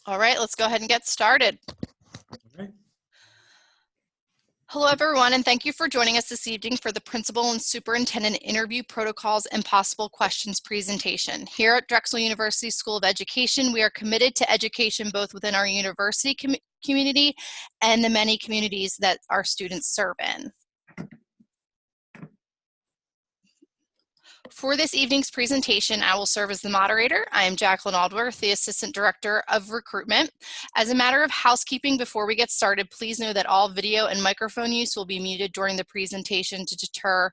All right, let's go ahead and get started. All right. Hello, everyone, and thank you for joining us this evening for the Principal and Superintendent Interview Protocols and Possible Questions presentation. Here at Drexel University School of Education, we are committed to education both within our university community and the many communities that our students serve in. For this evening's presentation, I will serve as the moderator. I am Jacqueline Aldworth, the Assistant Director of Recruitment. As a matter of housekeeping, before we get started, please know that all video and microphone use will be muted during the presentation to deter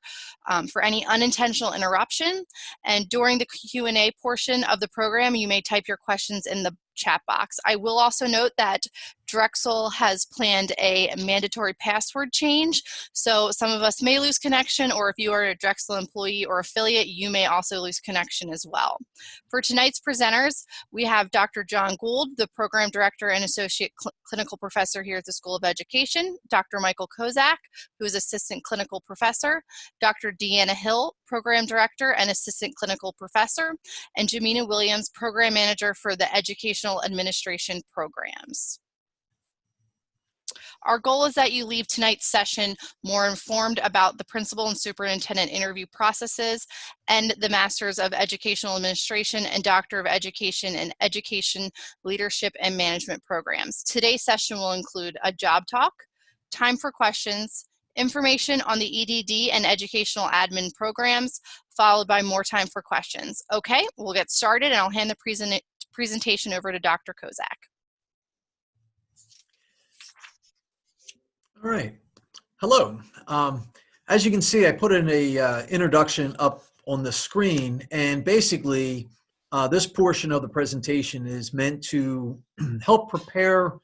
for any unintentional interruption. And during the Q&A portion of the program, you may type your questions in the chat box. I will also note that Drexel has planned a mandatory password change, so some of us may lose connection, or if you are a Drexel employee or affiliate, you may also lose connection as well. For tonight's presenters, we have Dr. John Gould, the Program Director and Associate Clinical Professor here at the School of Education, Dr. Michael Kozak, who is Assistant Clinical Professor, Dr. Deanna Hill, Program Director and Assistant Clinical Professor, and Jamina Williams, Program Manager for the Educational Administration Programs. Our goal is that you leave tonight's session more informed about the principal and superintendent interview processes and the Masters of Educational Administration and Doctor of Education and Education Leadership and Management programs. Today's session will include a job talk, time for questions, information on the EDD and educational admin programs, followed by more time for questions. Okay, we'll get started and I'll hand the presentation over to Dr. Kozak. All right. Hello. As you can see, I put in a introduction up on the screen, and basically this portion of the presentation is meant to help prepare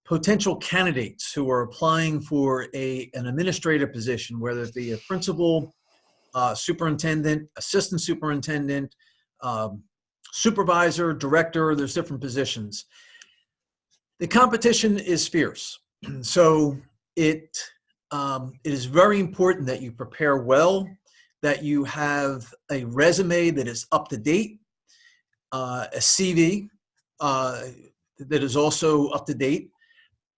potential candidates who are applying for an administrative position, whether it be a principal, superintendent, assistant superintendent, supervisor, director. There's different positions. The competition is fierce. So it is very important that you prepare well, that you have a resume that is up to date, a CV that is also up to date,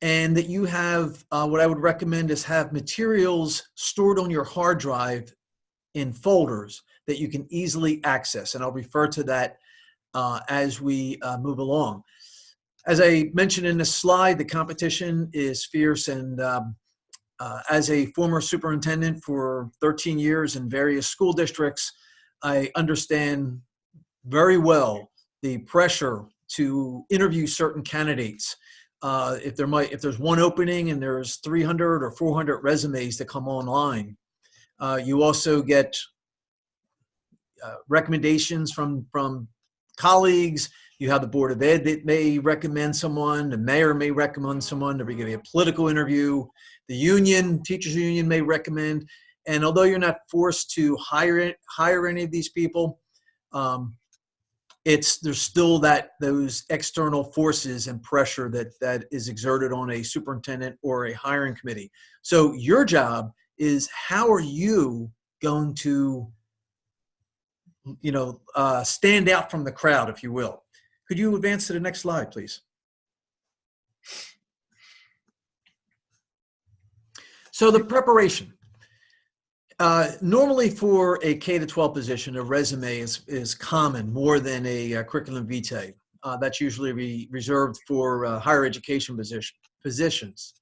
and that you have, what I would recommend is have materials stored on your hard drive in folders that you can easily access. And I'll refer to that as we move along. As I mentioned in this slide, the competition is fierce, and as a former superintendent for 13 years in various school districts, I understand very well the pressure to interview certain candidates. If there's one opening and there's 300 or 400 resumes that come online, you also get recommendations from colleagues. You have the Board of Ed that may recommend someone, the mayor may recommend someone, there may be a political interview, the union, teachers union may recommend, and although you're not forced to hire any of these people, there's still those external forces and pressure that is exerted on a superintendent or a hiring committee. So your job is, how are you going to stand out from the crowd, if you will. Could you advance to the next slide, please? So the preparation. Normally for a K-12 position, a resume is common more than a curriculum vitae. That's usually reserved for higher education positions.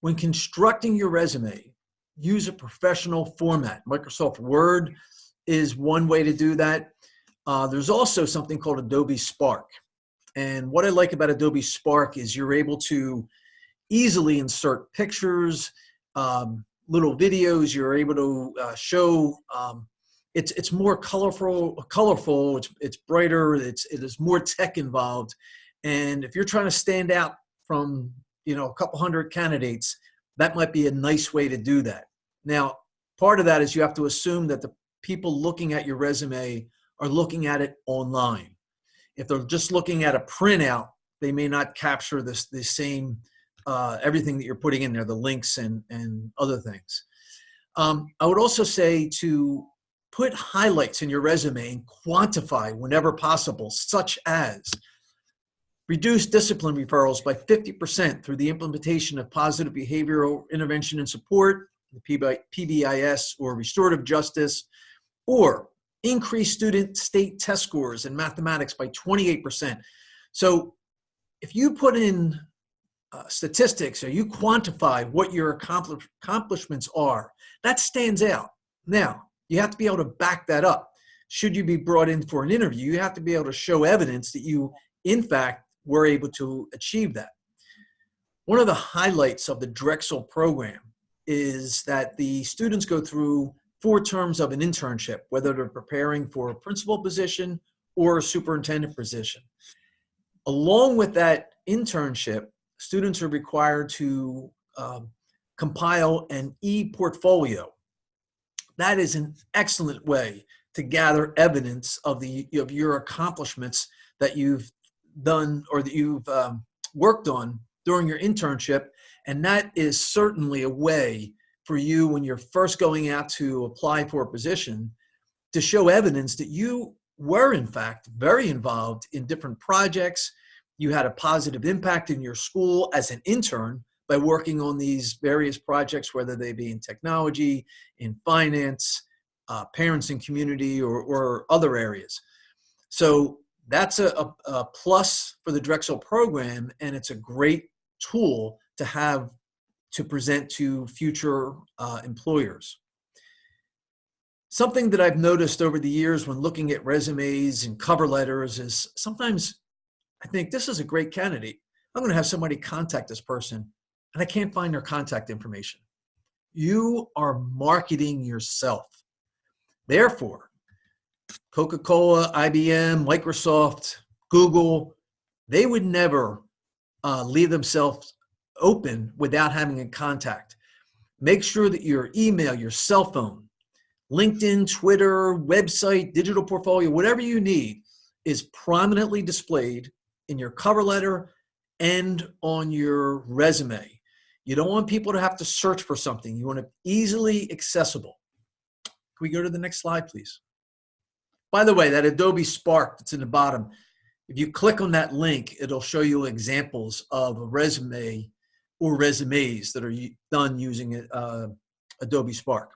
When constructing your resume, use a professional format. Microsoft Word is one way to do that. There's also something called Adobe Spark. And what I like about Adobe Spark is you're able to easily insert pictures, little videos. You're able to show, it's more colorful, it's brighter, it is more tech involved. And if you're trying to stand out from a couple hundred candidates, that might be a nice way to do that. Now, part of that is you have to assume that the people looking at your resume are looking at it online. If they're just looking at a printout, they may not capture the same everything that you're putting in there, the links and other things. I would also say to put highlights in your resume and quantify whenever possible, such as Reduce discipline referrals by 50% through the implementation of positive behavioral intervention and support, the PBIS, or restorative justice, or increase student state test scores in mathematics by 28%. So if you put in statistics or you quantify what your accomplishments are, that stands out. Now, you have to be able to back that up. Should you be brought in for an interview, you have to be able to show evidence that you, in fact, were able to achieve that. One of the highlights of the Drexel program is that the students go through 4 terms of an internship, whether they're preparing for a principal position or a superintendent position. Along with that internship, students are required to compile an e-portfolio. That is an excellent way to gather evidence of your accomplishments that you've done or that you've worked on during your internship. And that is certainly a way for you, when you're first going out to apply for a position, to show evidence that you were, in fact, very involved in different projects. You had a positive impact in your school as an intern by working on these various projects, whether they be in technology, in finance, parents and community, or other areas. So that's a plus for the Drexel program, and it's a great tool to have to present to future employers. Something that I've noticed over the years when looking at resumes and cover letters is sometimes I think this is a great candidate. I'm going to have somebody contact this person, and I can't find their contact information. You are marketing yourself. Therefore, Coca-Cola, IBM, Microsoft, Google, they would never leave themselves open without having a contact. Make sure that your email, your cell phone, LinkedIn, Twitter, website, digital portfolio, whatever you need is prominently displayed in your cover letter and on your resume. You don't want people to have to search for something. You want it easily accessible. Can we go to the next slide, please? By the way, that Adobe Spark that's in the bottom, if you click on that link, it'll show you examples of a resume or resumes that are done using Adobe Spark.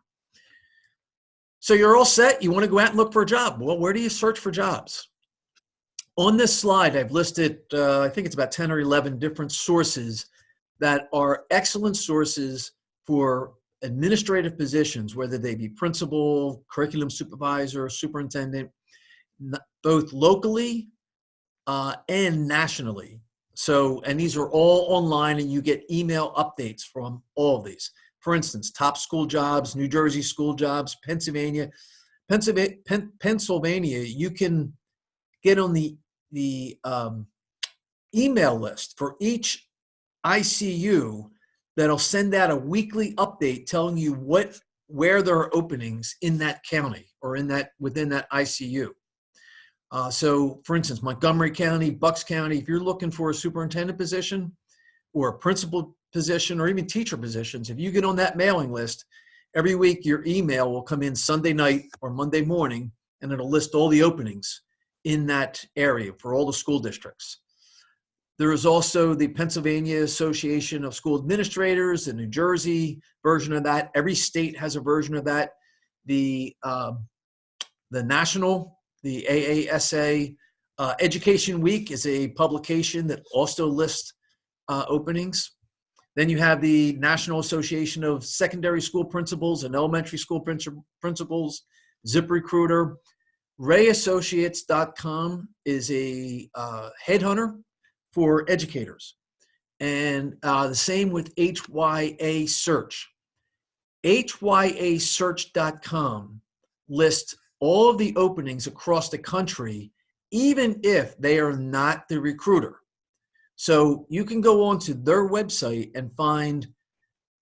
So you're all set. You want to go out and look for a job. Well, where do you search for jobs? On this slide, I've listed, I think it's about 10 or 11 different sources that are excellent sources for administrative positions, whether they be principal, curriculum supervisor, superintendent, both locally and nationally. So, and these are all online, and you get email updates from all of these. For instance, top school jobs, New Jersey school jobs, Pennsylvania, you can get on the email list for each ICU that'll send out a weekly update telling you where there are openings in that county or within that ICU. So, for instance, Montgomery County, Bucks County, if you're looking for a superintendent position or a principal position or even teacher positions, if you get on that mailing list, every week your email will come in Sunday night or Monday morning, and it'll list all the openings in that area for all the school districts. There is also the Pennsylvania Association of School Administrators, the New Jersey version of that. Every state has a version of that. The national, the AASA Education Week is a publication that also lists openings. Then you have the National Association of Secondary School Principals and Elementary School Principals, ZipRecruiter. RayAssociates.com is a headhunter for educators. And the same with HYA Search. HYASearch.com lists all of the openings across the country, even if they are not the recruiter. So you can go onto their website and find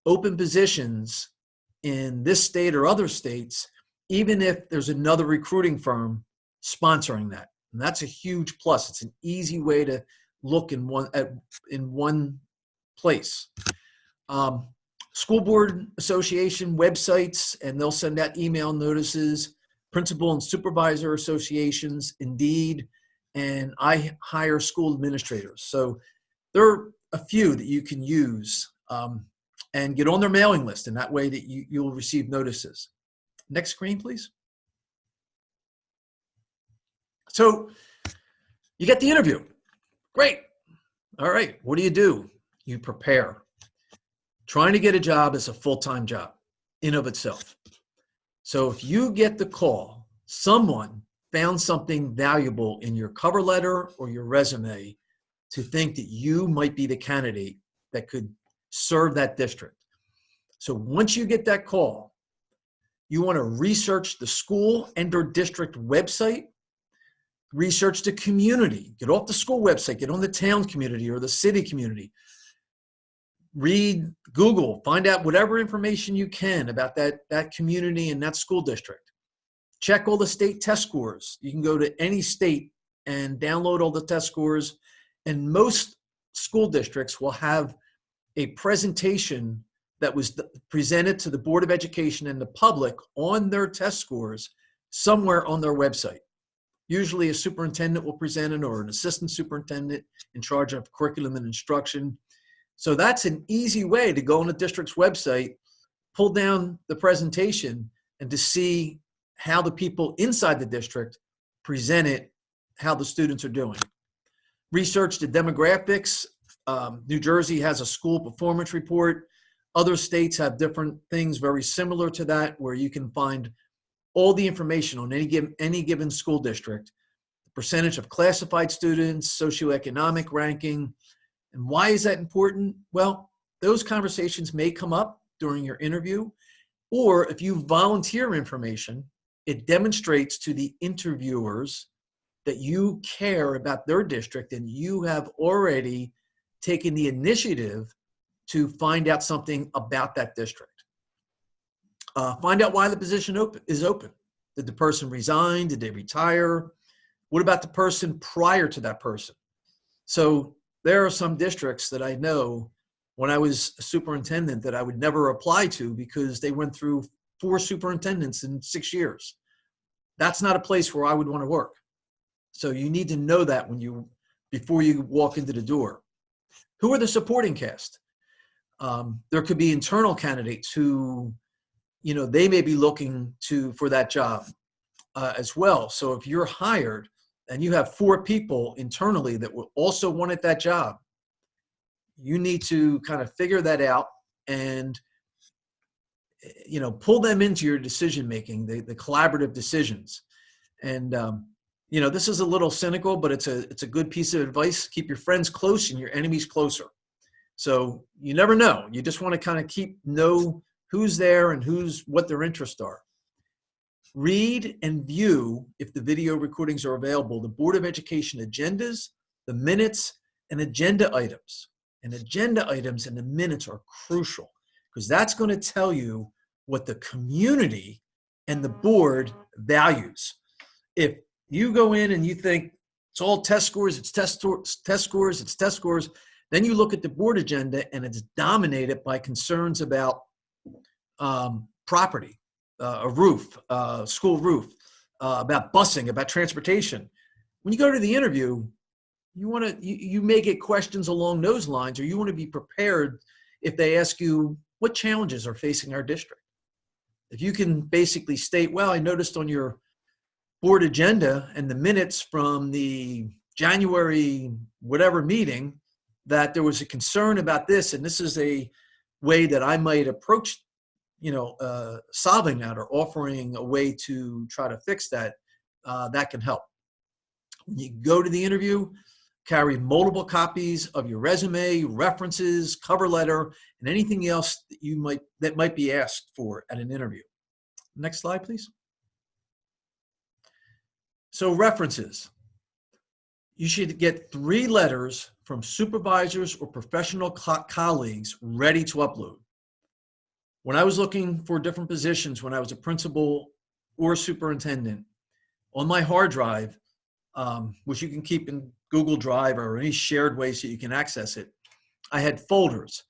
open positions in this state or other states, even if there's another recruiting firm sponsoring that. And that's a huge plus. It's an easy way to look in one place. School Board Association websites, and they'll send out email notices. Principal and Supervisor Associations, Indeed, and I hire school administrators. So there are a few that you can use and get on their mailing list, and that way that you'll receive notices. Next screen, please. So you get the interview. Great. All right. What do? You prepare. Trying to get a job is a full-time job in of itself. So if you get the call, someone found something valuable in your cover letter or your resume to think that you might be the candidate that could serve that district. So once you get that call, you want to research the school and or district website, research the community, get off the school website, get on the town community or the city community, read Google, find out whatever information you can about that community and that school district. Check all the state test scores. You can go to any state and download all the test scores, and most school districts will have a presentation that was presented to the Board of Education and the public on their test scores somewhere on their website. Usually a superintendent will present it, or an assistant superintendent in charge of curriculum and instruction. So that's an easy way to go on the district's website, pull down the presentation, and to see how the people inside the district present it, how the students are doing. Research the demographics. New Jersey has a school performance report. Other states have different things very similar to that, where you can find all the information on any given school district, the percentage of classified students, socioeconomic ranking. And why is that important? Well, those conversations may come up during your interview, or if you volunteer information, it demonstrates to the interviewers that you care about their district and you have already taken the initiative to find out something about that district. Find out why the position is open. Did the person resign? Did they retire? What about the person prior to that person? So there are some districts that I know when I was a superintendent that I would never apply to because they went through 4 superintendents in 6 years. That's not a place where I would want to work. So you need to know that before you walk into the door. Who are the supporting cast? There could be internal candidates who, they may be looking for that job as well. So if you're hired and you have 4 people internally that will also wanted that job, you need to kind of figure that out and, pull them into your decision-making, the collaborative decisions. And, this is a little cynical, but it's a good piece of advice. Keep your friends close and your enemies closer. So you never know. You just want to kind of know who's there and what their interests are. Read and view, if the video recordings are available, the Board of Education agendas, the minutes, and agenda items. And agenda items and the minutes are crucial because that's going to tell you what the community and the board values. If you go in and you think it's all test scores, it's test scores, then you look at the board agenda and it's dominated by concerns about property, a roof, school roof, about busing, about transportation. When you go to the interview, you may get questions along those lines, or you want to be prepared if they ask you what challenges are facing our district. If you can basically state, well, I noticed on your board agenda and the minutes from the January whatever meeting that there was a concern about this, and this is a way that I might approach, solving that or offering a way to try to fix that, that can help. When you go to the interview, carry multiple copies of your resume, references, cover letter, and anything else that might be asked for at an interview. Next slide, please. So references. You should get 3 letters from supervisors or professional colleagues ready to upload. When I was looking for different positions, when I was a principal or superintendent, on my hard drive, which you can keep in Google Drive or any shared way so you can access it, I had folders.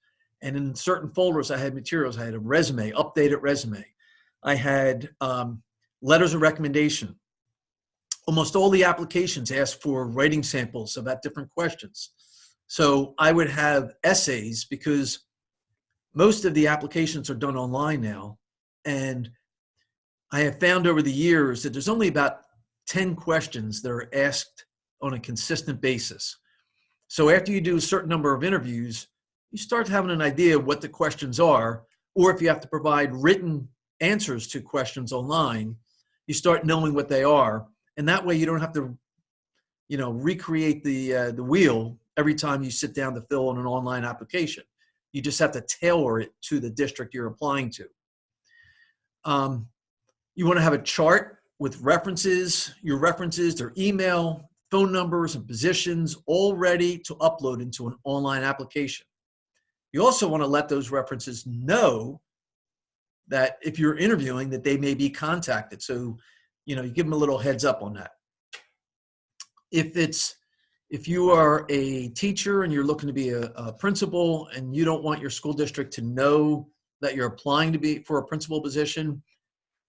And in certain folders, I had materials. I had a resume, updated resume. I had letters of recommendation. almost all the applications ask for writing samples about different questions. So I would have essays, because most of the applications are done online now. And I have found over the years that there's only about 10 questions that are asked on a consistent basis. So after you do a certain number of interviews, you start having an idea of what the questions are, or if you have to provide written answers to questions online, you start knowing what they are. And that way you don't have to, recreate the wheel every time you sit down to fill in an online application. You just have to tailor it to the district you're applying to. You want to have a chart with references, your references, their email, phone numbers, and positions all ready to upload into an online application. You also want to let those references know that if you're interviewing, that they may be contacted. So, you give them a little heads up on that. If you are a teacher and you're looking to be a principal and you don't want your school district to know that you're applying to be for a principal position,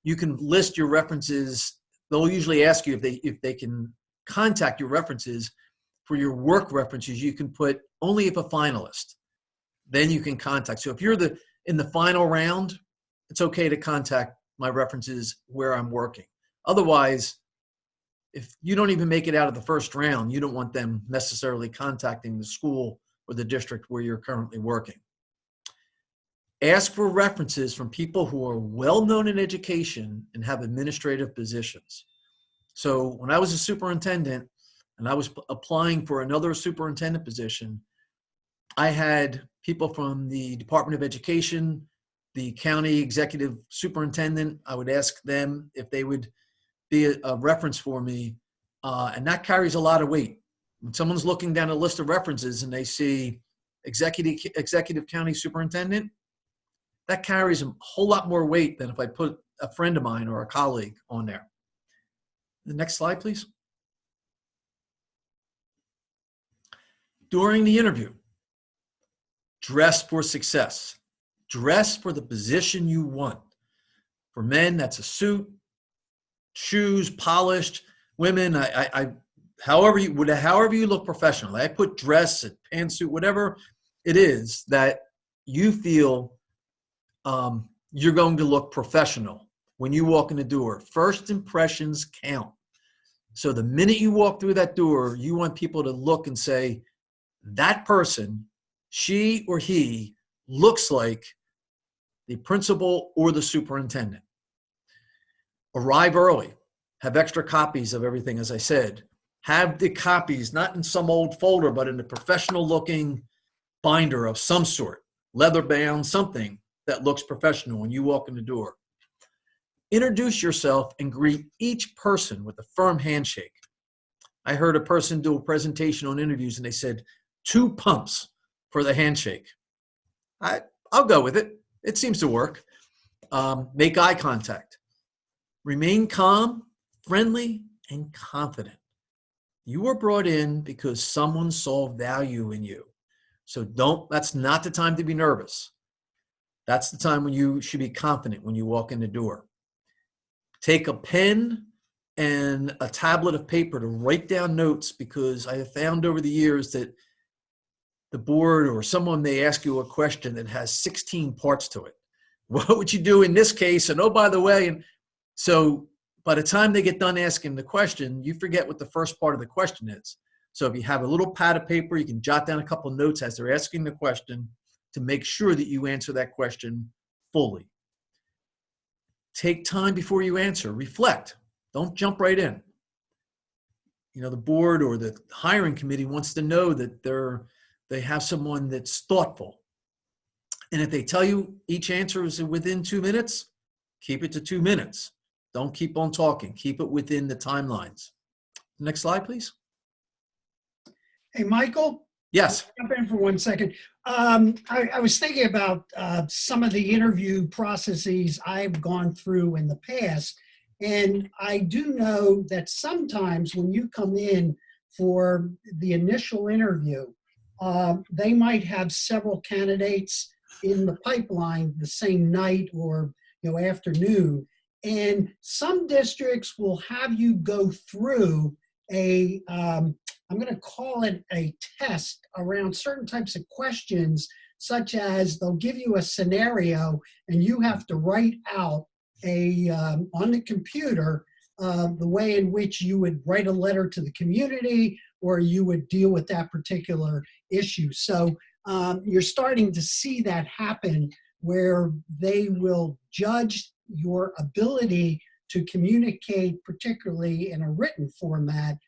you can list your references. They'll usually ask you if they can contact your references. For your work references, you can put only if a finalist. Then you can contact. So if you're in the final round, it's okay to contact my references where I'm working. Otherwise, if you don't even make it out of the first round, you don't want them necessarily contacting the school or the district where you're currently working. Ask for references from people who are well-known in education and have administrative positions. So when I was a superintendent and I was applying for another superintendent position, I had people from the Department of Education, the county executive superintendent. I would ask them if they would be a reference for me, and that carries a lot of weight. When someone's looking down a list of references and they see executive county superintendent, that carries a whole lot more weight than if I put a friend of mine or a colleague on there. The next slide, please. During the interview, dress for success. Dress for the position you want. For men, that's a suit, shoes, polished. Women, however you look professional. I put dress, pantsuit, whatever it is that you feel you're going to look professional when you walk in the door. First impressions count. So the minute you walk through that door, you want people to look and say, that person, she or he, looks like the principal or the superintendent. Arrive early. Have extra copies of everything, as I said. Have the copies not in some old folder, but in a professional looking binder of some sort, leather bound, something that looks professional when you walk in the door. Introduce yourself and greet each person with a firm handshake. I heard a person do a presentation on interviews and they said 2 pumps for the handshake. I'll go with it. It seems to work. Make eye contact. Remain calm, friendly, and confident. You were brought in because someone saw value in you. So that's not the time to be nervous. That's the time when you should be confident when you walk in the door. Take a pen and a tablet of paper to write down notes, because I have found over the years that the board or someone may ask you a question that has 16 parts to it. What would you do in this case? And oh, by the way, and so by the time they get done asking the question, you forget what the first part of the question is. So if you have a little pad of paper, you can jot down a couple of notes as they're asking the question to make sure that you answer that question fully. Take time before you answer. Reflect. Don't jump right in. The board or the hiring committee wants to know that they have someone that's thoughtful. And if they tell you each answer is within 2 minutes, keep it to 2 minutes. Don't keep on talking. Keep it within the timelines. Next slide, please. Hey, Michael? Yes. Jump in for 1 second. I was thinking about some of the interview processes I've gone through in the past, and I do know that sometimes when you come in for the initial interview, they might have several candidates in the pipeline the same night or afternoon, And some districts will have you go through I'm going to call it a test around certain types of questions, such as they'll give you a scenario and you have to write out on the computer the way in which you would write a letter to the community or you would deal with that particular issue. So you're starting to see that happen where they will judge your ability to communicate, particularly in a written format,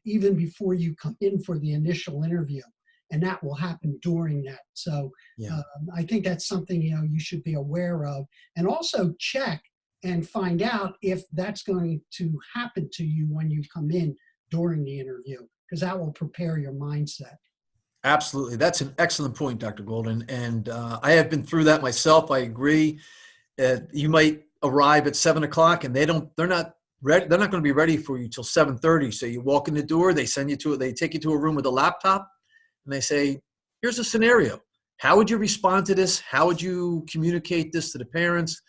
even before you come in for the initial interview. And that will happen during that. So Yeah. I think that's something, you should be aware of. And also check and find out if that's going to happen to you when you come in during the interview, because that will prepare your mindset. Absolutely. That's an excellent point, Dr. Golden. And I have been through that myself. I agree. You might arrive at 7 o'clock and they're not ready. They're not going to be ready for you till 7:30. So you walk in the door, they take you to a room with a laptop and they say, here's a scenario. How would you respond to this? How would you communicate this to the parents?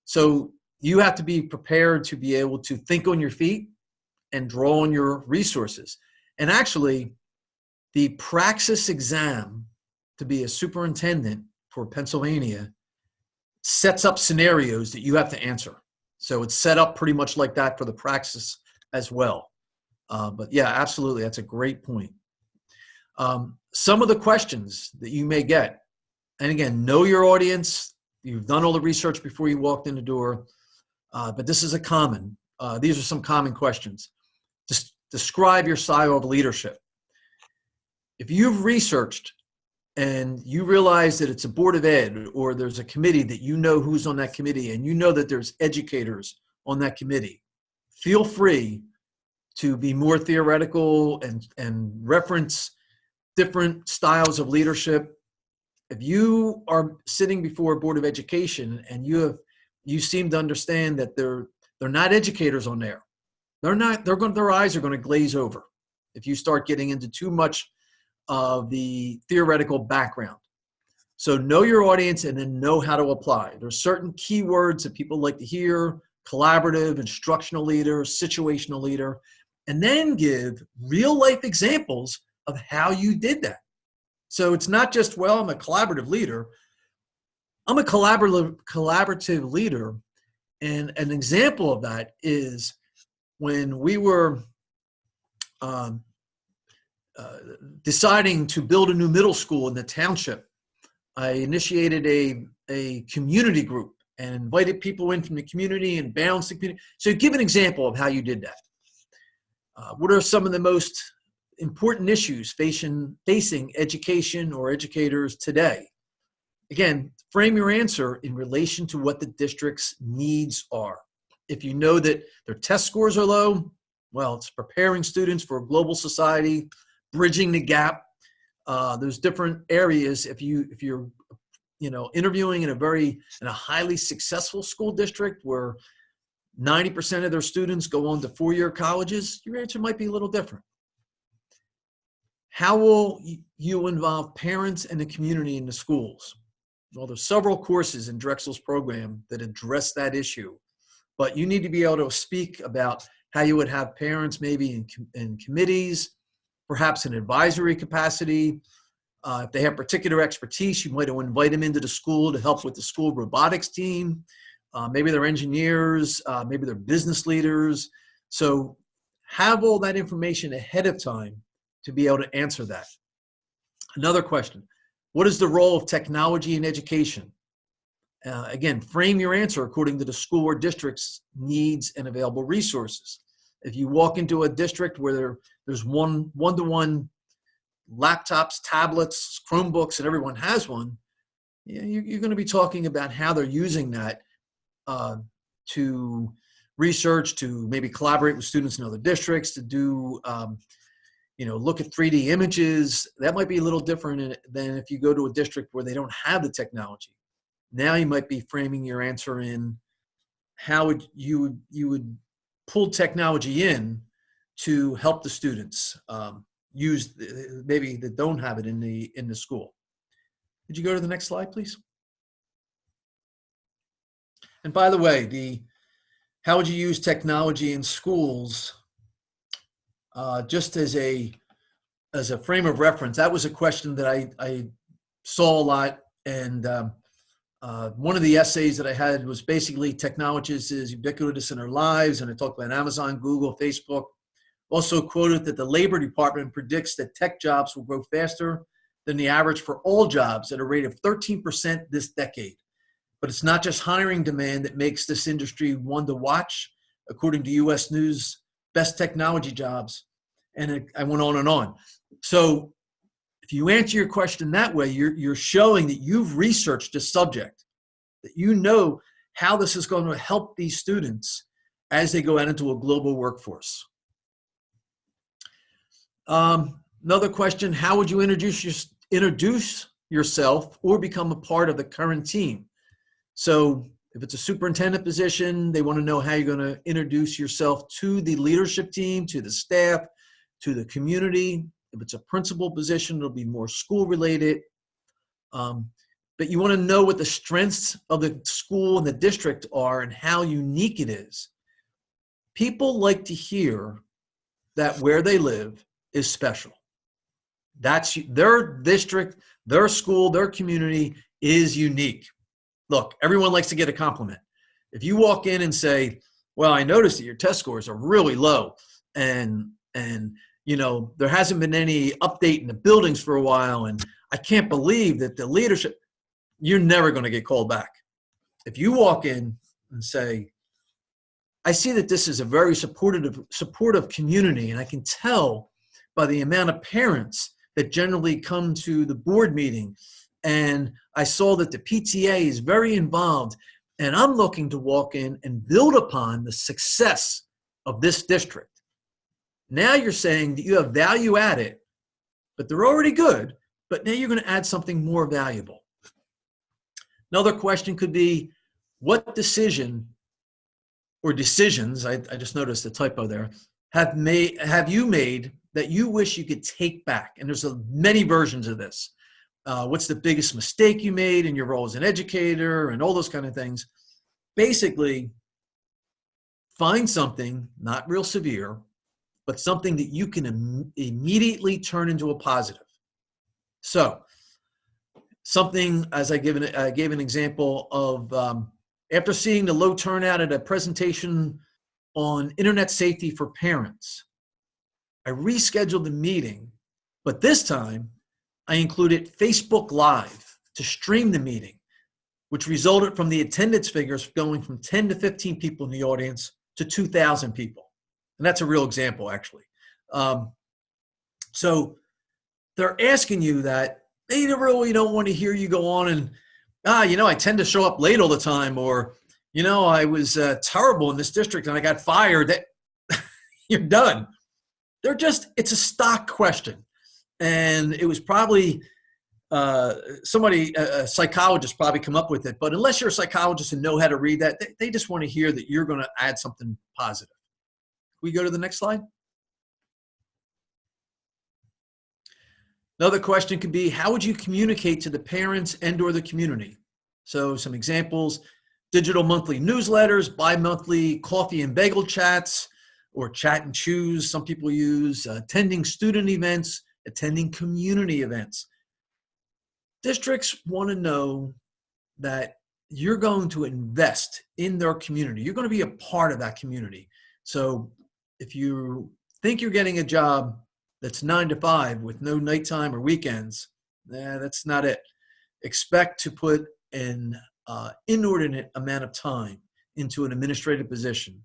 So you have to be prepared to be able to think on your feet and draw on your resources. And actually, the praxis exam to be a superintendent for Pennsylvania sets up scenarios that you have to answer. So it's set up pretty much like that for the praxis as well. But yeah, absolutely. That's a great point. Some of the questions that you may get, and again, know your audience. You've done all the research before you walked in the door, but this is these are some common questions. Just describe your style of leadership. If you've researched and you realize that it's a board of ed or there's a committee that you know who's on that committee and you know that there's educators on that committee, feel free to be more theoretical and reference different styles of leadership. If you are sitting before a board of education and you seem to understand that they're not educators on there, their eyes are going to glaze over if you start getting into too much of the theoretical background. So know your audience and then know how to apply. There's certain keywords that people like to hear: collaborative, instructional leader, situational leader, and then give real life examples of how you did that. So it's not just, well, I'm a collaborative leader. I'm a collaborative leader. And an example of that is when we were deciding to build a new middle school in the township, I initiated a community group and invited people in from the community and balanced the community. So give an example of how you did that. What are some of the most important issues facing education or educators today? Again, frame your answer in relation to what the district's needs are. If you know that their test scores are low, well, it's preparing students for a global society, bridging the gap. There's different areas. If you're interviewing in a highly successful school district where 90% of their students go on to four-year colleges, your answer might be a little different. How will you involve parents and the community in the schools? Well, there's several courses in Drexel's program that address that issue, but you need to be able to speak about how you would have parents maybe in committees, perhaps in advisory capacity. If they have particular expertise, you might invite them into the school to help with the school robotics team. Maybe they're engineers, maybe they're business leaders. So have all that information ahead of time to be able to answer that. Another question: what is the role of technology in education? Again, frame your answer according to the school or district's needs and available resources. If you walk into a district where there's one-to-one laptops, tablets, Chromebooks, and everyone has one, you're going to be talking about how they're using that to research, to maybe collaborate with students in other districts, to do look at 3D images. That might be a little different than if you go to a district where they don't have the technology. Now you might be framing your answer in how you would pull technology in to help the students use maybe that don't have it in the school. Could you go to the next slide, please? And by the way, How would you use technology in schools? Just as a frame of reference, that was a question that I saw a lot. And one of the essays that I had was basically technology is ubiquitous in our lives. And I talked about Amazon, Google, Facebook. Also quoted that the Labor Department predicts that tech jobs will grow faster than the average for all jobs at a rate of 13% this decade. But it's not just hiring demand that makes this industry one to watch, according to U.S. News Best Technology Jobs. And I went on and on. So if you answer your question that way, you're showing that you've researched this subject, that you know how this is going to help these students as they go out into a global workforce. Another question, how would you introduce yourself or become a part of the current team? So if it's a superintendent position, they want to know how you're going to introduce yourself to the leadership team, to the staff, to the community. If it's a principal position, it'll be more school related. But you want to know what the strengths of the school and the district are and how unique it is. People like to hear that where they live is special. That's their district, their school, their community is unique. Look, everyone likes to get a compliment. If you walk in and say, well, I noticed that your test scores are really low and you know, there hasn't been any update in the buildings for a while, and I can't believe that the leadership, you're never going to get called back. If you walk in and say, I see that this is a very supportive community, and I can tell by the amount of parents that generally come to the board meeting, and I saw that the PTA is very involved, and I'm looking to walk in and build upon the success of this district. Now you're saying that you have value added, but they're already good, but now you're going to add something more valuable. Another question could be, what decision or decisions, I just noticed a typo there, have you made that you wish you could take back? And there's many versions of this. What's the biggest mistake you made in your role as an educator and all those kind of things? Basically, find something, not real severe, but something that you can immediately turn into a positive. So something, as I gave an example of, after seeing the low turnout at a presentation on internet safety for parents, I rescheduled the meeting, but this time I included Facebook Live to stream the meeting, which resulted from the attendance figures going from 10 to 15 people in the audience to 2,000 people. And that's a real example, actually. So they're asking you that they really don't want to hear you go on and, you know, I tend to show up late all the time, or, you know, I was terrible in this district and I got fired. That you're done. It's a stock question. And it was probably a psychologist probably come up with it. But unless you're a psychologist and know how to read that, they just want to hear that you're going to add something positive. We go to the next slide. Another question could be, how would you communicate to the parents and or the community? So some examples, digital monthly newsletters, bi-monthly coffee and bagel chats, or chat and choose, some people use, attending student events, attending community events. Districts want to know that you're going to invest in their community. You're going to be a part of that community. So if you think you're getting a job that's 9 to 5 with no nighttime or weekends, that's not it. Expect to put an inordinate amount of time into an administrative position.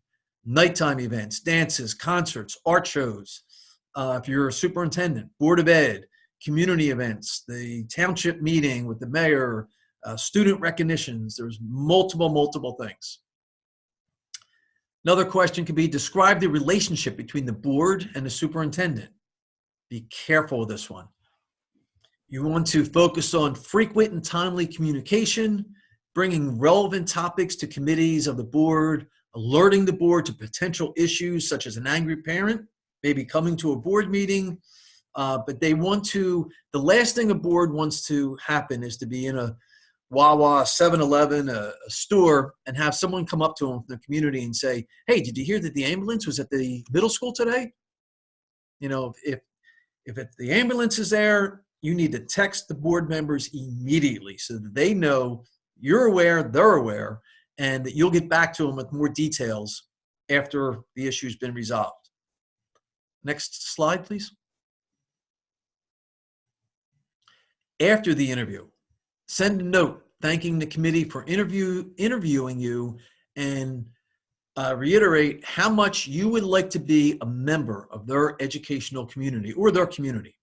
Nighttime events, dances, concerts, art shows. If you're a superintendent, board of ed, community events, the township meeting with the mayor, student recognitions, there's multiple things. Another question could be, describe the relationship between the board and the superintendent. Be careful with this one. You want to focus on frequent and timely communication, bringing relevant topics to committees of the board, alerting the board to potential issues such as an angry parent, maybe coming to a board meeting. But they want to, the last thing a board wants to happen is to be in a Wawa, 7-Eleven, a store, and have someone come up to them from the community and say, hey, did you hear that the ambulance was at the middle school today? You know, if the ambulance is there, you need to text the board members immediately so that they know you're aware, they're aware, and that you'll get back to them with more details after the issue's been resolved. Next slide, please. After the interview, send a note thanking the committee for interviewing you and reiterate how much you would like to be a member of their educational community or their community.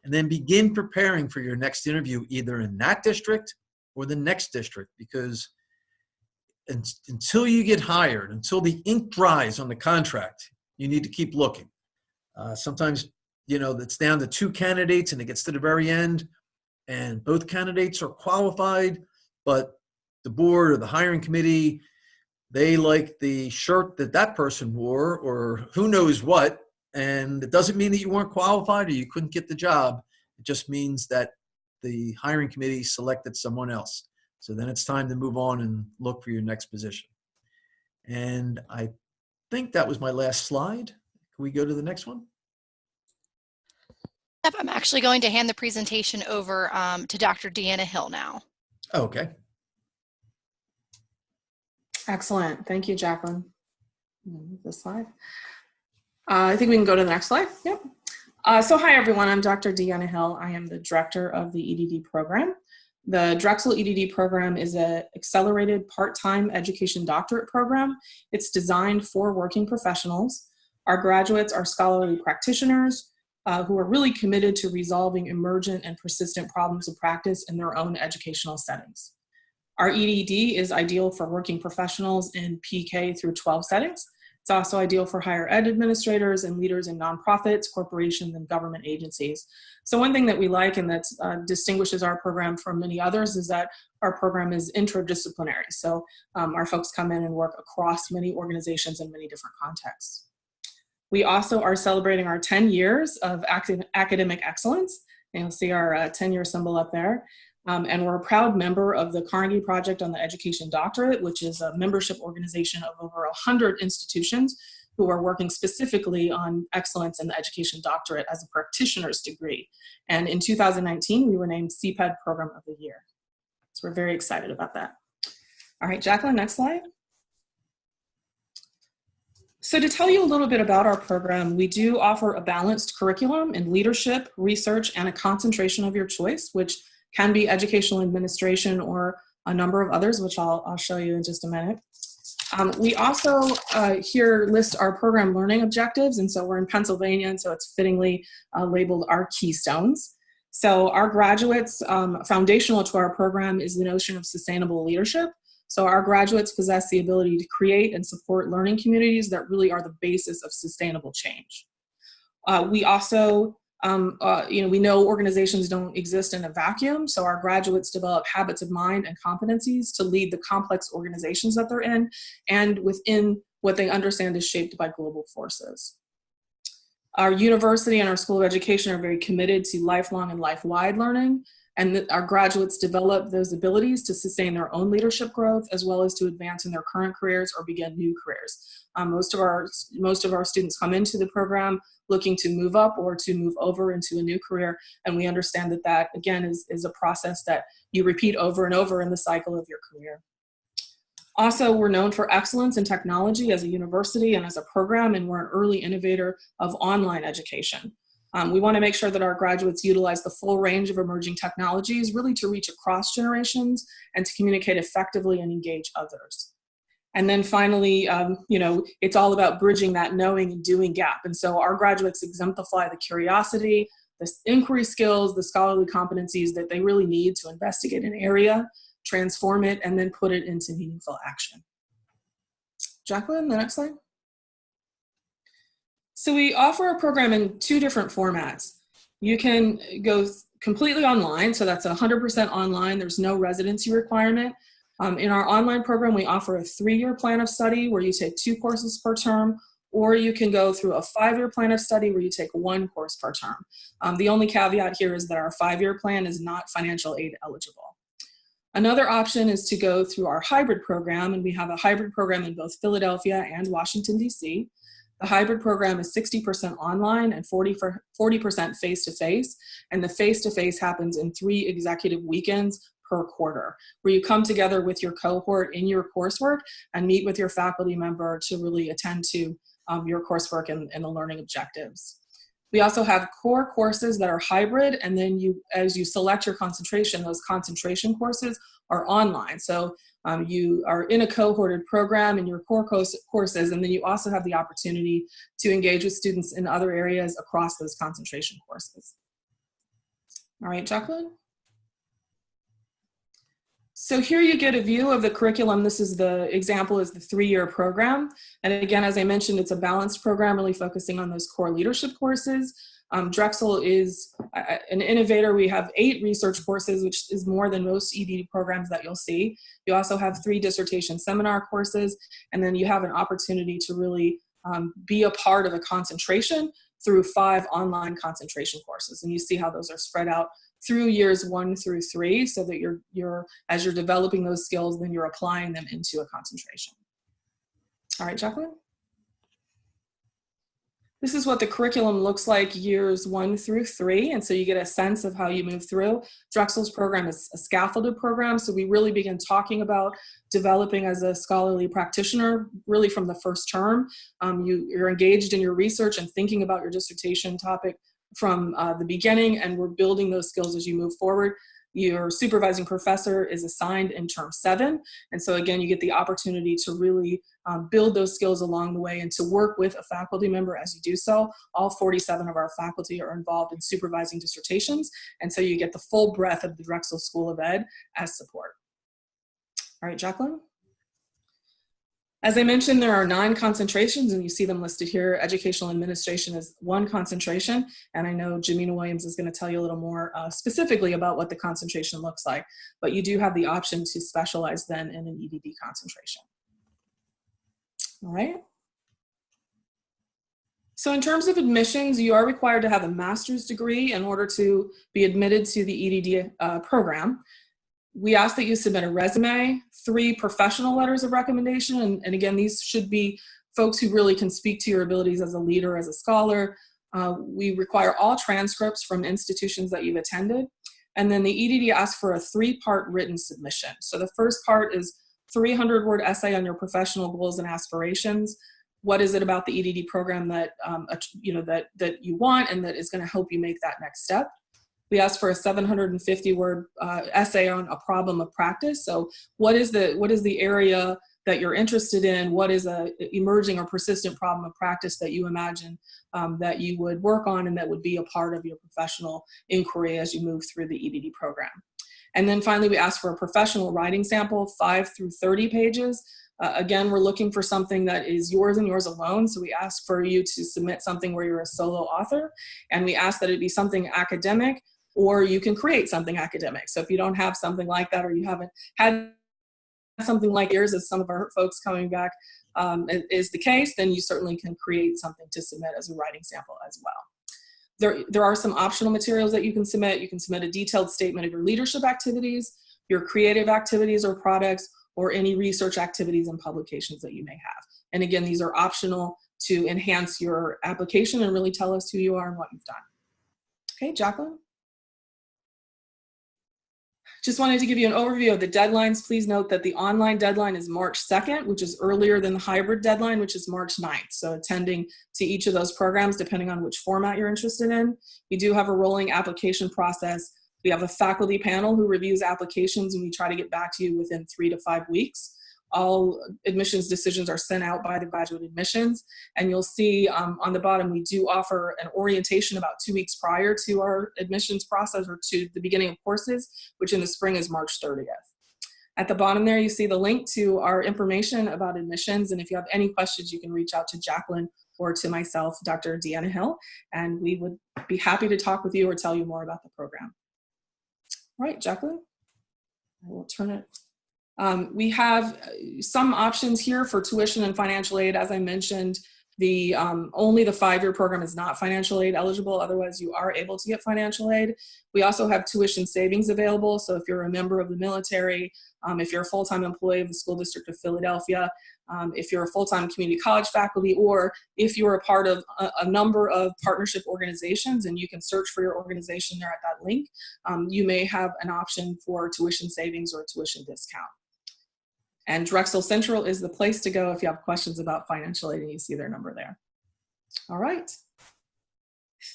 And then begin preparing for your next interview, either in that district or the next district, because until you get hired, until the ink dries on the contract, you need to keep looking. Sometimes, you know, it's down to 2 candidates and it gets to the very end and both candidates are qualified, but the board or the hiring committee, they like the shirt that that person wore or who knows what. And it doesn't mean that you weren't qualified or you couldn't get the job. It just means that the hiring committee selected someone else. So then it's time to move on and look for your next position. And I think that was my last slide. Can we go to the next one? Yep, I'm actually going to hand the presentation over to Dr. Deanna Hill now. Okay. Excellent. Thank you, Jacqueline. Move this slide. I think we can go to the next slide. Yep. So hi, everyone. I'm Dr. Deanna Hill. I am the director of the EDD program. The Drexel EDD program is an accelerated part-time education doctorate program. It's designed for working professionals. Our graduates are scholarly practitioners who are really committed to resolving emergent and persistent problems of practice in their own educational settings. Our EDD is ideal for working professionals in PK through 12 settings. It's also ideal for higher ed administrators and leaders in nonprofits, corporations, and government agencies. So one thing that we like and that distinguishes our program from many others is that our program is interdisciplinary. So our folks come in and work across many organizations in many different contexts. We also are celebrating our 10 years of academic excellence. And you'll see our 10-year symbol up there. And we're a proud member of the Carnegie Project on the Education Doctorate, which is a membership organization of over 100 institutions who are working specifically on excellence in the education doctorate as a practitioner's degree. And in 2019, we were named CPED Program of the Year. So we're very excited about that. All right, Jacqueline, next slide. So to tell you a little bit about our program, we do offer a balanced curriculum in leadership, research, and a concentration of your choice, which can be educational administration or a number of others, which I'll show you in just a minute. We also here list our program learning objectives, and so we're in Pennsylvania, and so it's fittingly labeled our keystones. So our graduates, foundational to our program is the notion of sustainable leadership. So our graduates possess the ability to create and support learning communities that really are the basis of sustainable change. We also we know organizations don't exist in a vacuum, so our graduates develop habits of mind and competencies to lead the complex organizations that they're in and within what they understand is shaped by global forces. Our university and our School of Education are very committed to lifelong and life-wide learning, and our graduates develop those abilities to sustain their own leadership growth as well as to advance in their current careers or begin new careers. Most of our students come into the program looking to move up or to move over into a new career, and we understand that that again is a process that you repeat over and over in the cycle of your career. Also, we're known for excellence in technology as a university and as a program, and we're an early innovator of online education. We want to make sure that our graduates utilize the full range of emerging technologies really to reach across generations and to communicate effectively and engage others. And then finally, it's all about bridging that knowing and doing gap. And so our graduates exemplify the curiosity, the inquiry skills, the scholarly competencies that they really need to investigate an area, transform it, and then put it into meaningful action. Jacqueline, the next slide. So we offer a program in 2 different formats. You can go completely online, so that's 100% online. There's no residency requirement. In our online program, we offer a 3-year plan of study where you take 2 courses per term, or you can go through a 5-year plan of study where you take 1 course per term. The only caveat here is that our 5-year plan is not financial aid eligible. Another option is to go through our hybrid program, and we have a hybrid program in both Philadelphia and Washington, D.C. The hybrid program is 60% online and 40% face-to-face, and the face-to-face happens in 3 executive weekends per quarter, where you come together with your cohort in your coursework and meet with your faculty member to really attend to your coursework and the learning objectives. We also have core courses that are hybrid, and then as you select your concentration, those concentration courses are online. So you are in a cohorted program in your core courses, and then you also have the opportunity to engage with students in other areas across those concentration courses. All right, Jacqueline? So here you get a view of the curriculum. This is the example is the 3-year program. And again, as I mentioned, it's a balanced program really focusing on those core leadership courses. Drexel is an innovator. We have 8 research courses, which is more than most EDD programs that you'll see. You also have 3 dissertation seminar courses, and then you have an opportunity to really be a part of a concentration through 5 online concentration courses. And you see how those are spread out through years 1 through 3, so that as you're developing those skills, then you're applying them into a concentration. All right, Jacqueline? This is what the curriculum looks like years 1 through 3, and so you get a sense of how you move through. Drexel's program is a scaffolded program, so we really begin talking about developing as a scholarly practitioner really from the first term. You're engaged in your research and thinking about your dissertation topic from the beginning, and we're building those skills as you move forward. Your supervising professor is assigned in term 7, and so again you get the opportunity to really build those skills along the way and to work with a faculty member as you do so. All 47 of our faculty are involved in supervising dissertations, and so you get the full breadth of the Drexel School of Ed as support. All right, Jacqueline? As I mentioned, there are 9 concentrations, and you see them listed here. Educational Administration is 1 concentration, and I know Jamina Williams is going to tell you a little more specifically about what the concentration looks like, but you do have the option to specialize then in an EDD concentration. All right. So in terms of admissions, you are required to have a master's degree in order to be admitted to the EDD program. We ask that you submit a resume, 3 professional letters of recommendation, and again, these should be folks who really can speak to your abilities as a leader, as a scholar. We require all transcripts from institutions that you've attended, and then the EDD asks for a 3-part written submission. So the first part is 300-word essay on your professional goals and aspirations. What is it about the EDD program that that you want and that is going to help you make that next step? We asked for a 750-word essay on a problem of practice. So what is the area that you're interested in? What is a emerging or persistent problem of practice that you imagine that you would work on and that would be a part of your professional inquiry as you move through the EDD program? And then finally, we asked for a professional writing sample, 5 through 30 pages. Again, we're looking for something that is yours and yours alone. So we ask for you to submit something where you're a solo author, and we ask that it be something academic, or you can create something academic. So if you don't have something like that, or you haven't had something like yours, as some of our folks coming back is the case, then you certainly can create something to submit as a writing sample as well. There are some optional materials that you can submit. You can submit a detailed statement of your leadership activities, your creative activities or products, or any research activities and publications that you may have. And again, these are optional to enhance your application and really tell us who you are and what you've done. Okay, Jacqueline? Just wanted to give you an overview of the deadlines. Please note that the online deadline is March 2nd, which is earlier than the hybrid deadline, which is March 9th. So attending to each of those programs, depending on which format you're interested in. We do have a rolling application process. We have a faculty panel who reviews applications, and we try to get back to you within 3 to 5 weeks. All admissions decisions are sent out by the graduate admissions, and you'll see on the bottom we do offer an orientation about 2 weeks prior to our admissions process, or to the beginning of courses, which in the spring is March 30th. At the bottom there you see the link to our information about admissions, and if you have any questions you can reach out to Jacqueline or to myself, Dr. Deanna Hill, and we would be happy to talk with you or tell you more about the program. All right, Jacqueline, I will turn it. We have some options here for tuition and financial aid. As I mentioned, Only the 5-year program is not financial aid eligible. Otherwise, you are able to get financial aid. We also have tuition savings available. So if you're a member of the military, if you're a full-time employee of the School District of Philadelphia, if you're a full-time community college faculty, or if you're a part of a number of partnership organizations, and you can search for your organization there at that link, you may have an option for tuition savings or tuition discount. And Drexel Central is the place to go if you have questions about financial aid and you see their number there. All right.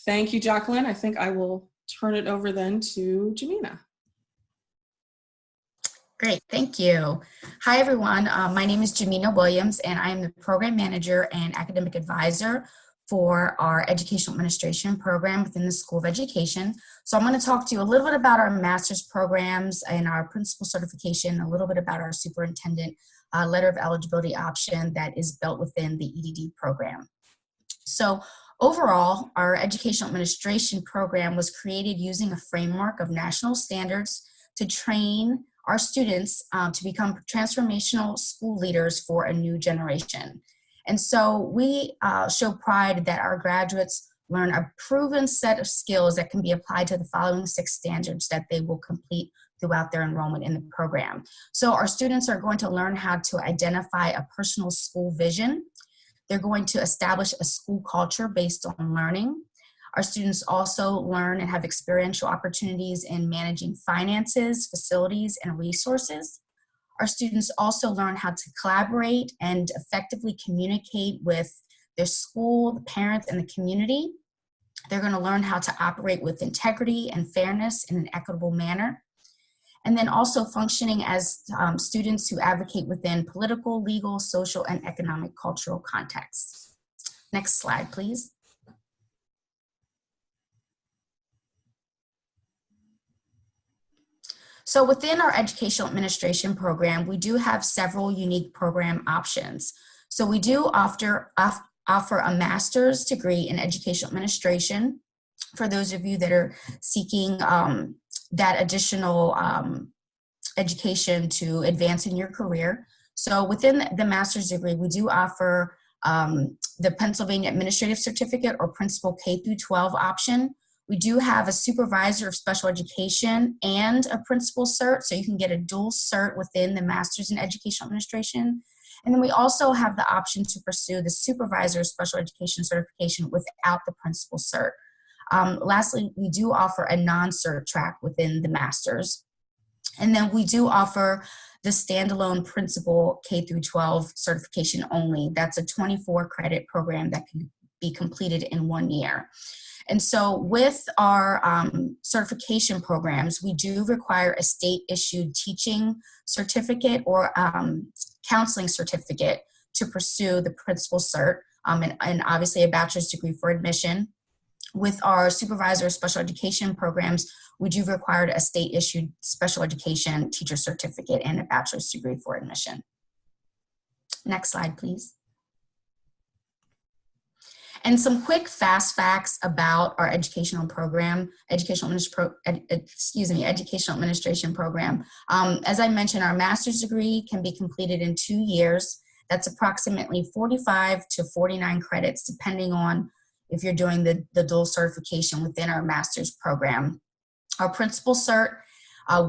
Thank you, Jacqueline. I think I will turn it over then to Jamina. Great, thank you. Hi, everyone. My name is Jamina Williams, and I am the Program Manager and Academic Advisor for our Educational Administration program within the School of Education. So I'm going to talk to you a little bit about our master's programs and our principal certification, a little bit about our superintendent letter of eligibility option that is built within the EDD program. So overall, our Educational Administration program was created using a framework of national standards to train our students to become transformational school leaders for a new generation. And so we show pride that our graduates learn a proven set of skills that can be applied to the following 6 standards that they will complete throughout their enrollment in the program. So our students are going to learn how to identify a personal school vision. They're going to establish a school culture based on learning. Our students also learn and have experiential opportunities in managing finances, facilities, and resources. Our students also learn how to collaborate and effectively communicate with their school, the parents, and the community. They're going to learn how to operate with integrity and fairness in an equitable manner. And then also functioning as students who advocate within political, legal, social, and economic cultural contexts. Next slide, please. So within our Educational Administration program, we do have several unique program options. So we do offer a master's degree in Educational Administration for those of you that are seeking that additional education to advance in your career. So within the master's degree, we do offer the Pennsylvania Administrative Certificate or Principal K through 12 option. We do have a supervisor of special education and a principal cert, so you can get a dual cert within the master's in educational administration. And then we also have the option to pursue the supervisor of special education certification without the principal cert. Lastly, we do offer a non-cert track within the master's. And then we do offer the standalone principal K through 12 certification only. That's a 24 credit program that can be completed in 1 year. And so with our certification programs, we do require a state-issued teaching certificate or counseling certificate to pursue the principal cert, and obviously a bachelor's degree for admission. With our supervisor of special education programs, we do require a state-issued special education teacher certificate and a bachelor's degree for admission. Next slide, please. And some quick fast facts about our educational program, Educational Administration program. As I mentioned, our master's degree can be completed in 2 years. That's approximately 45 to 49 credits, depending on if you're doing the dual certification within our master's program. Our principal cert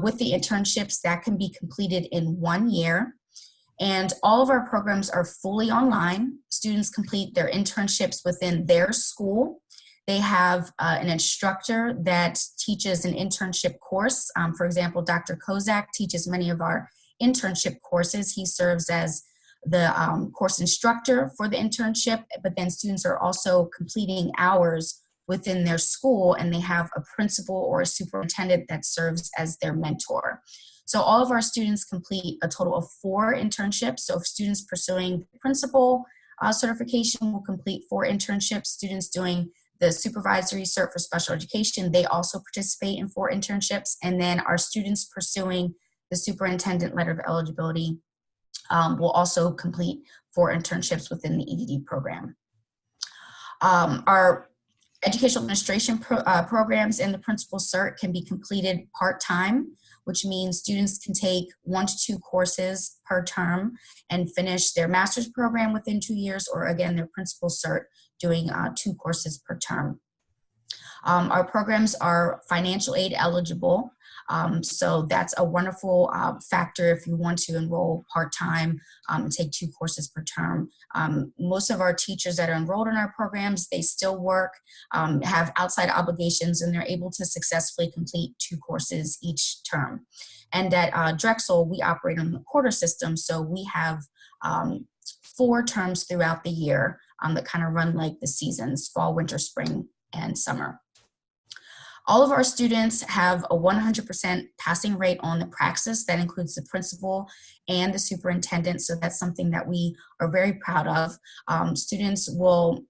with the internships, that can be completed in 1 year. And all of our programs are fully online. Students complete their internships within their school. They have an instructor that teaches an internship course. For example, Dr. Kozak teaches many of our internship courses. He serves as the course instructor for the internship, but then students are also completing hours within their school, and they have a principal or a superintendent that serves as their mentor. So all of our students complete a total of 4 internships. So if students pursuing principal certification will complete 4 internships. Students doing the supervisory cert for special education, they also participate in 4 internships. And then our students pursuing the superintendent letter of eligibility will also complete 4 internships within the EDD program. Our Educational administration programs and the principal cert can be completed part-time, which means students can take 1 to 2 courses per term and finish their master's program within 2 years, or again, their principal cert doing 2 courses per term. Our programs are financial aid eligible, so that's a wonderful factor if you want to enroll part-time and take 2 courses per term. Most of our teachers that are enrolled in our programs, they still work, have outside obligations, and they're able to successfully complete 2 courses each term. And at Drexel, we operate on the quarter system, so we have 4 terms throughout the year that kind of run like the seasons: fall, winter, spring, and summer. All of our students have a 100% passing rate on the praxis. That includes the principal and the superintendent, so that's something that we are very proud of. Students will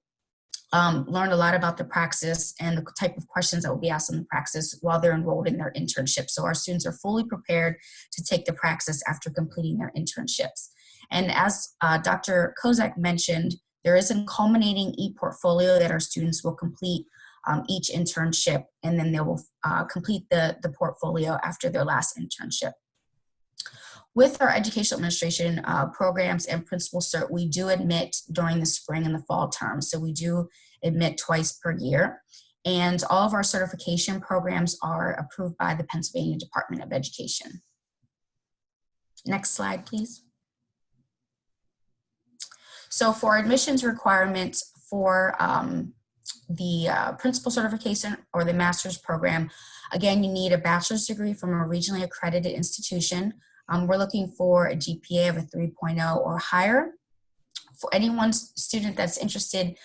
learn a lot about the praxis and the type of questions that will be asked in the praxis while they're enrolled in their internship. So our students are fully prepared to take the praxis after completing their internships. And as Dr. Kozak mentioned, there is a culminating e-portfolio that our students will complete each internship, and then they will complete the portfolio after their last internship. With our educational administration programs and principal cert, we do admit during the spring and the fall term. So we do admit twice per year. And all of our certification programs are approved by the Pennsylvania Department of Education. Next slide, please. So for admissions requirements for the principal certification or the master's program, again, you need a bachelor's degree from a regionally accredited institution. We're looking for a GPA of a 3.0 or higher. For anyone student that's interested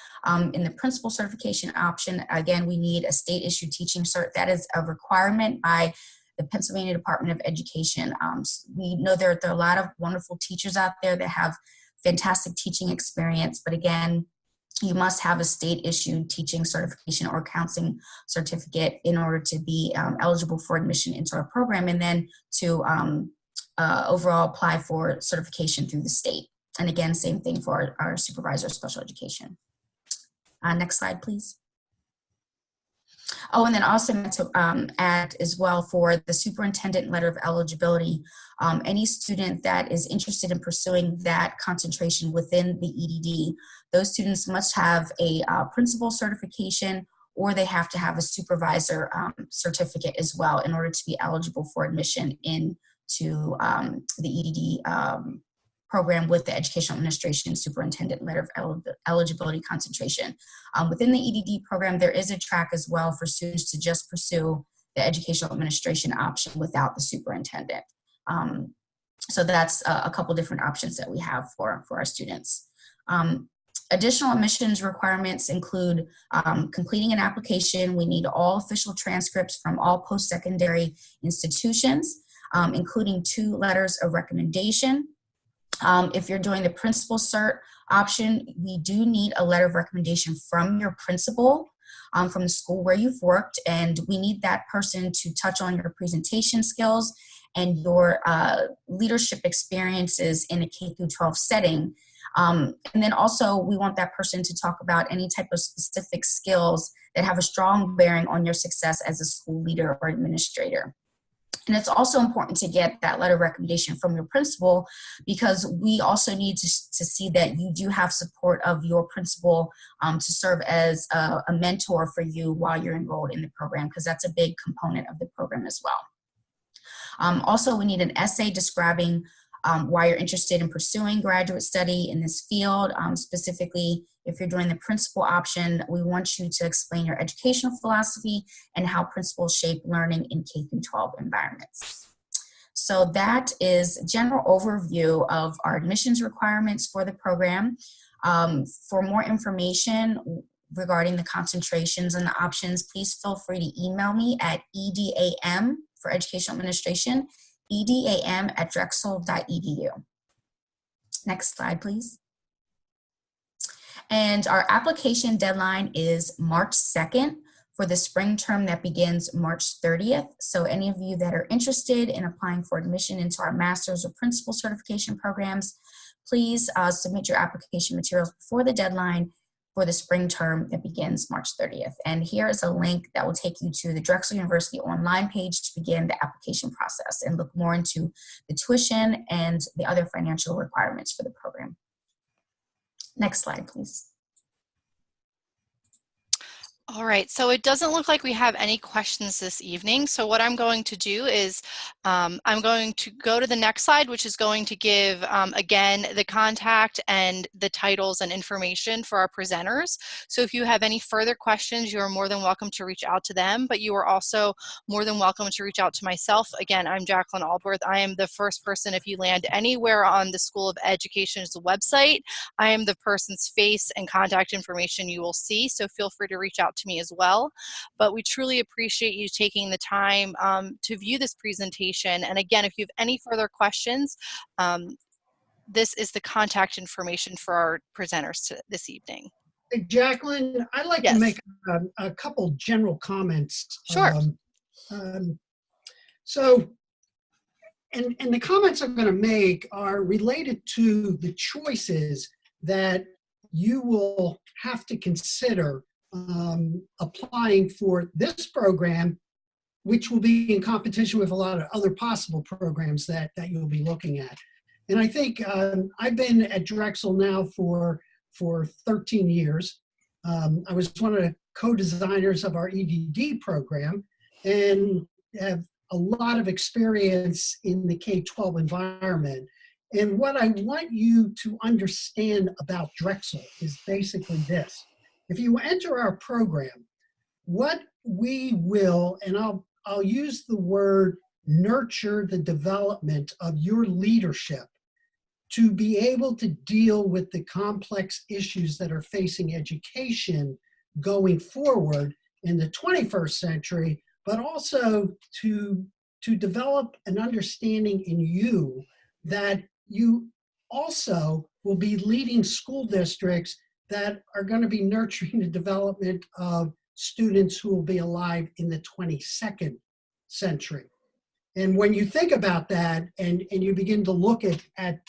in the principal certification option, again, we need a state-issued teaching cert. That is a requirement by the Pennsylvania Department of Education. We know there are a lot of wonderful teachers out there that have fantastic teaching experience, but again, you must have a state-issued teaching certification or counseling certificate in order to be eligible for admission into our program, and then to overall apply for certification through the state. And again, same thing for our supervisor of special education. Next slide, please. Oh, and then also to add as well for the superintendent letter of eligibility, any student that is interested in pursuing that concentration within the EDD, those students must have a principal certification, or they have to have a supervisor certificate as well in order to be eligible for admission into the EDD program with the Educational Administration Superintendent Letter of Eligibility concentration. Within the EDD program, there is a track as well for students to just pursue the Educational Administration option without the superintendent. So that's a couple different options that we have for our students. Additional admissions requirements include completing an application. We need all official transcripts from all post-secondary institutions, including 2 letters of recommendation. If you're doing the principal cert option, we do need a letter of recommendation from your principal, from the school where you've worked, and we need that person to touch on your presentation skills and your leadership experiences in a K-12 setting. And then also we want that person to talk about any type of specific skills that have a strong bearing on your success as a school leader or administrator. And it's also important to get that letter of recommendation from your principal, because we also need to see that you do have support of your principal to serve as a mentor for you while you're enrolled in the program, because that's a big component of the program as well. Also, we need an essay describing why you're interested in pursuing graduate study in this field. Specifically, if you're doing the principal option, we want you to explain your educational philosophy and how principals shape learning in K-12 environments. So that is a general overview of our admissions requirements for the program. For more information regarding the concentrations and the options, please feel free to email me at EDAM for Educational Administration, edam@drexel.edu. Next slide, please. And our application deadline is March 2nd for the spring term that begins March 30th. So any of you that are interested in applying for admission into our master's or principal certification programs, please submit your application materials before the deadline. for the spring term that begins March 30th. And here is a link that will take you to the Drexel University online page to begin the application process and look more into the tuition and the other financial requirements for the program. Next slide, please. All right, so it doesn't look like we have any questions this evening. So what I'm going to do is I'm going to go to the next slide, which is going to give, again, the contact and the titles and information for our presenters. So if you have any further questions, you are more than welcome to reach out to them, but you are also more than welcome to reach out to myself. Again, I'm Jacqueline Aldworth. I am the first person, if you land anywhere on the School of Education's website, I am the person's face and contact information you will see. So feel free to reach out to me as well. But we truly appreciate you taking the time to view this presentation. And again, if you have any further questions, this is the contact information for our presenters this evening. Hey, Jacqueline, I'd like to make a couple general comments. Sure. So the comments I'm going to make are related to the choices that you will have to consider applying for this program, which will be in competition with a lot of other possible programs that you'll be looking at. And I think I've been at Drexel now for 13 years. I was one of the co-designers of our EDD program and have a lot of experience in the K-12 environment. And what I want you to understand about Drexel is basically this. If you enter our program, what we will, and I'll use the word nurture the development of your leadership to be able to deal with the complex issues that are facing education going forward in the 21st century, but also to develop an understanding in you that you also will be leading school districts that are going to be nurturing the development of students who will be alive in the 22nd century. And when you think about that and you begin to look at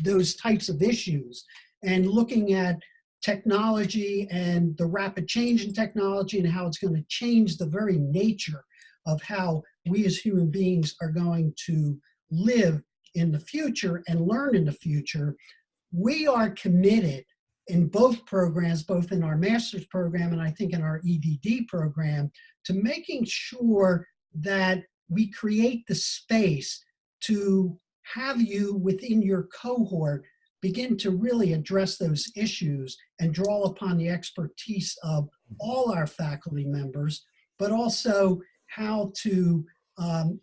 those types of issues and looking at technology and the rapid change in technology and how it's going to change the very nature of how we as human beings are going to live in the future and learn in the future, we are committed in both programs, both in our master's program and I think in our EDD program, to making sure that we create the space to have you within your cohort begin to really address those issues and draw upon the expertise of all our faculty members, but also how to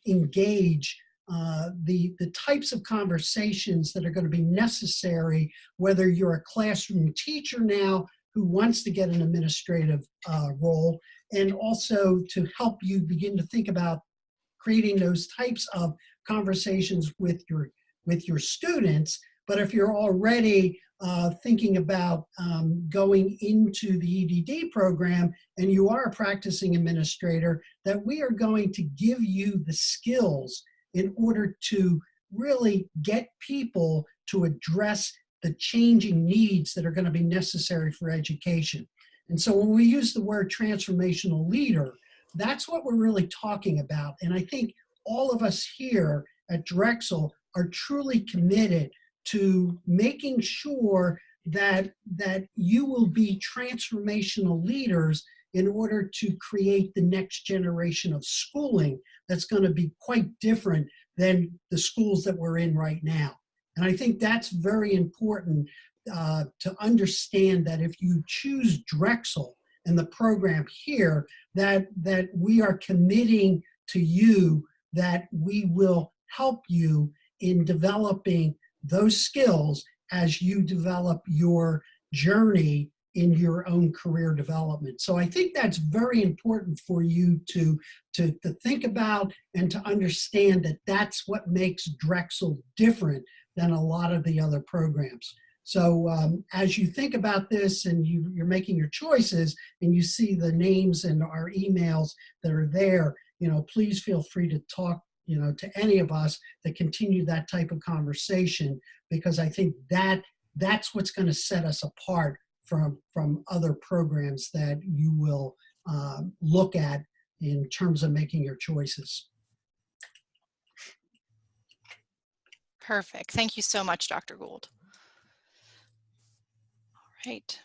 engage the types of conversations that are going to be necessary, whether you're a classroom teacher now who wants to get an administrative role, and also to help you begin to think about creating those types of conversations with your students. But if you're already thinking about going into the EDD program and you are a practicing administrator, that we are going to give you the skills in order to really get people to address the changing needs that are going to be necessary for education. And so when we use the word transformational leader, that's what we're really talking about. And I think all of us here at Drexel are truly committed to making sure that you will be transformational leaders in order to create the next generation of schooling that's going to be quite different than the schools that we're in right now. And I think that's very important to understand, that if you choose Drexel and the program here, that we are committing to you that we will help you in developing those skills as you develop your journey in your own career development. So I think that's very important for you to think about and to understand that that's what makes Drexel different than a lot of the other programs. So as you think about this and you're making your choices and you see the names and our emails that are there, please feel free to talk to any of us to continue that type of conversation, because I think that's what's going to set us apart from other programs that you will look at in terms of making your choices. Perfect. Thank you so much, Dr. Gould. All right.